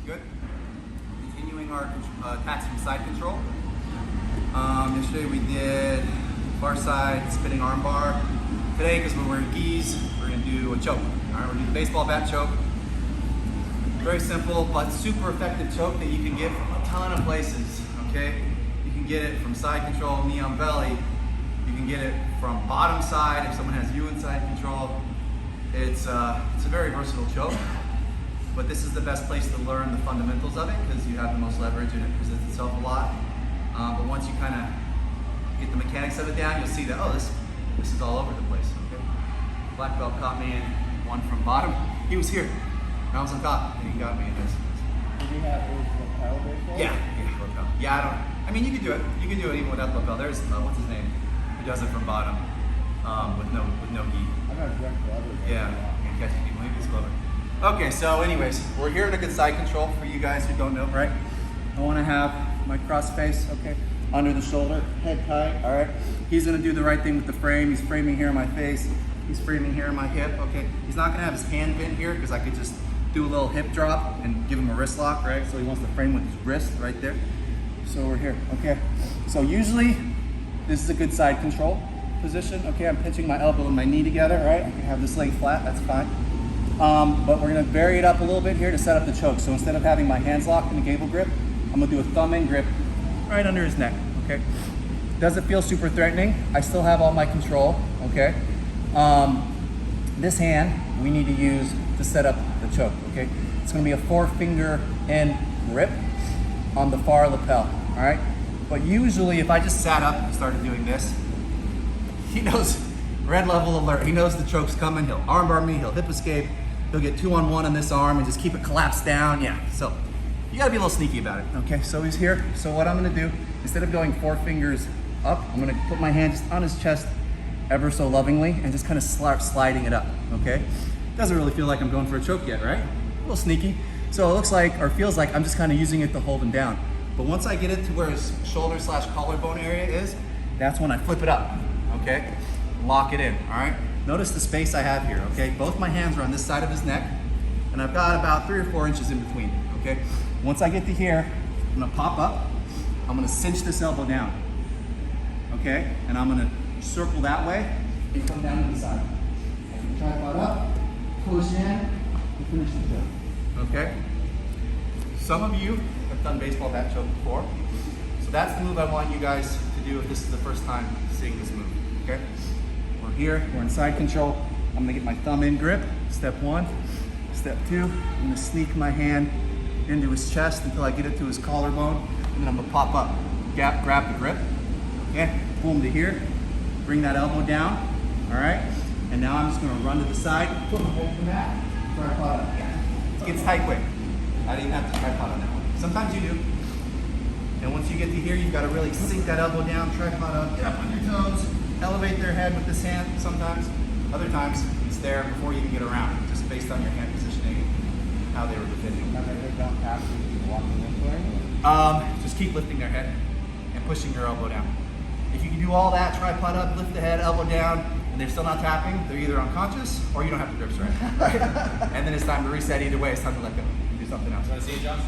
good. Continuing our attacks from side control. Yesterday we did far side spinning arm bar. Today, because we're wearing gis, we're gonna do a choke. All right, we're gonna do the baseball bat choke. Very simple, but super effective choke that you can get from a ton of places, okay? You can get it from side control, knee on belly. You can get it from bottom side if someone has you in side control. It's a very versatile choke, but this is the best place to learn the fundamentals of it because you have the most leverage and it presents itself a lot. But once you kind of get the mechanics of it down, you'll see that, oh, this is all over the place, okay? Black belt caught me in one from bottom. He was here. I was on top, and he got me in this. Did you have lapel baseball? Yeah, lapel. Yeah, I mean, you can do it. You can do it even without lapel. There's, what's his name? Who does it from bottom with no gi. I got Greg Glover. Yeah, you can catch it. Maybe it's clever. Okay, so anyways, we're here in a good side control for you guys who don't know, right? I want to have my cross face, okay, under the shoulder, head tight, all right? He's gonna do the right thing with the frame. He's framing here in my face. He's framing here in my hip, okay? He's not gonna have his hand bent here because I could just do a little hip drop and give him a wrist lock, right? So he wants to frame with his wrist right there. So we're here, okay? So usually, this is a good side control position, okay? I'm pinching my elbow and my knee together, right? I can have this leg flat, that's fine. But we're gonna vary it up a little bit here to set up the choke. So instead of having my hands locked in a gable grip, I'm gonna do a thumb in grip right under his neck, okay? Doesn't feel super threatening. I still have all my control, okay? This hand, we need to use to set up the choke, okay? It's gonna be a 4-finger in grip on the far lapel, all right? But usually if I just sat up and started doing this, he knows, red level alert, he knows the choke's coming, he'll armbar me, he'll hip escape, he'll get 2-on-1 on this arm and just keep it collapsed down, yeah. So you gotta be a little sneaky about it, okay? So he's here, so what I'm gonna do, instead of going 4 fingers up, I'm gonna put my hand just on his chest ever so lovingly and just kind of start sliding it up, okay? Doesn't really feel like I'm going for a choke yet, right? A little sneaky. So it looks like, or feels like I'm just kind of using it to hold him down. But once I get it to where his shoulder / collarbone area is, that's when I flip it up, okay? Lock it in, all right? Notice the space I have here, okay? Both my hands are on this side of his neck, and I've got about 3 or 4 inches in between, okay? Once I get to here, I'm gonna pop up, I'm gonna cinch this elbow down, okay? And I'm gonna circle that way and come down to the side. Tripod up, push in, and finish the choke. Okay? Some of you have done baseball bat choke before, so that's the move I want you guys to do if this is the first time seeing this move. Okay? We're here, we're in side control. I'm gonna get my thumb in grip, step 1. Step 2, I'm gonna sneak my hand into his chest until I get it to his collarbone, and then I'm gonna pop up, grab the grip, okay? Boom to here, bring that elbow down, all right? And now I'm just gonna run to the side, put my head from that, tripod up. It gets tight quick. I didn't have to tripod on that one. Sometimes you do. And once you get to here, you've got to really sink that elbow down, tripod up, get up on your toes, elevate their head with this hand sometimes. Other times, it's there before you can get around, just based on your hand positioning and how they were defending. Just keep lifting their head and pushing your elbow down. If you can do all that, tripod up, lift the head, elbow down, and they're still not tapping, they're either unconscious or you don't have the grips right. And then it's time to reset either way. It's time to let go and do something else. Want to see it, Josh?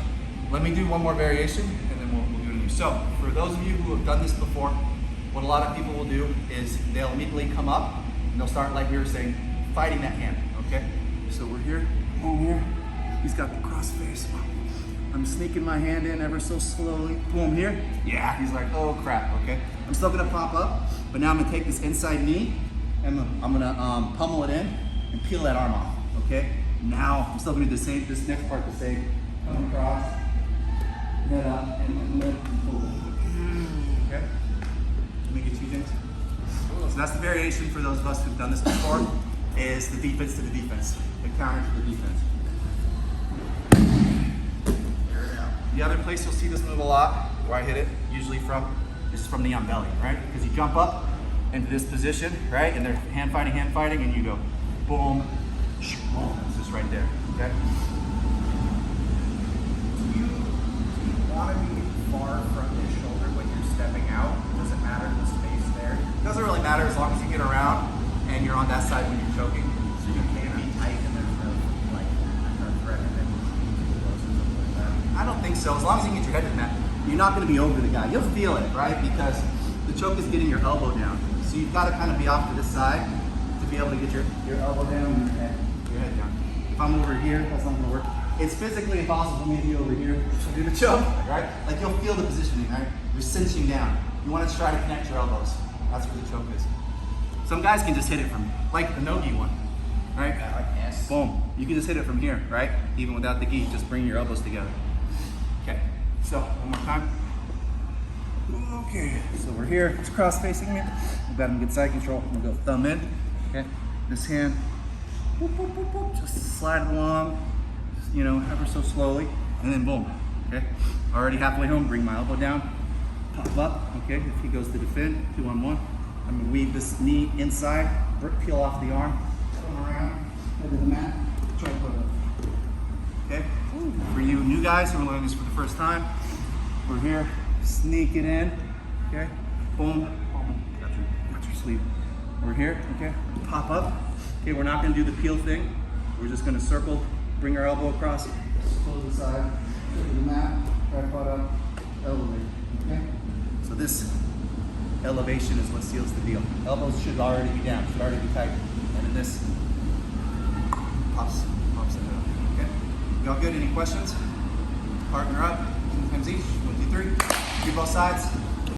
Let me do one more variation and then we'll do it. So for those of you who have done this before, what a lot of people will do is they'll immediately come up and they'll start, like we were saying, fighting that hand, okay? So we're here, boom here. He's got the cross face. I'm sneaking my hand in ever so slowly. Boom here. Yeah, he's like, oh crap, okay? I'm still gonna pop up, but now I'm gonna take this inside knee and I'm gonna pummel it in and peel that arm off, okay? Now, I'm still gonna do the same, this next part the same. Come across, head up, and lift and pull. Okay? Let me get 2 things. So that's the variation for those of us who've done this before, is the defense to the defense, the counter to the defense. The other place you'll see this move a lot, where I hit it, usually is from the on belly, right? Because you jump up into this position, right? And they're hand fighting, and you go boom, boom. It's just right there, okay? Do you want to be far from his shoulder when you're stepping out? Does it matter the space there? It doesn't really matter as long as you get around and you're on that side when you're choking. So you can't be tight and there's no threat and then too close or something like that. So as long as you can get your head to the mat, you're not going to be over the guy. You'll feel it, right? Because the choke is getting your elbow down. So you've got to kind of be off to this side to be able to get your elbow down and your head down. If I'm over here, that's not going to work. It's physically impossible for me to be over here to do the choke, right? Like you'll feel the positioning, right? You're cinching down. You want to try to connect your elbows. That's where the choke is. Some guys can just hit it from, like the no-gi one, right? Yes. Boom. You can just hit it from here, right? Even without the gi, just bring your elbows together. Okay, so one more time. Okay, so we're here. It's cross-facing me. We've got him good side control. I'm gonna go thumb in. Okay, this hand, whoop, whoop, whoop, whoop, just slide it along, just, you know, ever so slowly, and then boom. Okay, already halfway home. Bring my elbow down, pop up. Okay, if he goes to defend, 2-on-1. I'm gonna weave this knee inside, peel off the arm, come around, head to the mat, try to put it up. Okay, for you new guys who are learning this for the first time, we're here. Sneak it in, okay? Boom, boom. Got your sleeve. We're here, okay? Pop up. Okay, we're not gonna do the peel thing. We're just gonna circle, bring our elbow across, close the side, go to the mat, right butt up, elevate, okay? So this elevation is what seals the deal. Elbows should already be down, should already be tight. And then this pops it out, okay? Y'all good? Any questions? Partner up, 2 times each, 1, 2, 3. Do both sides.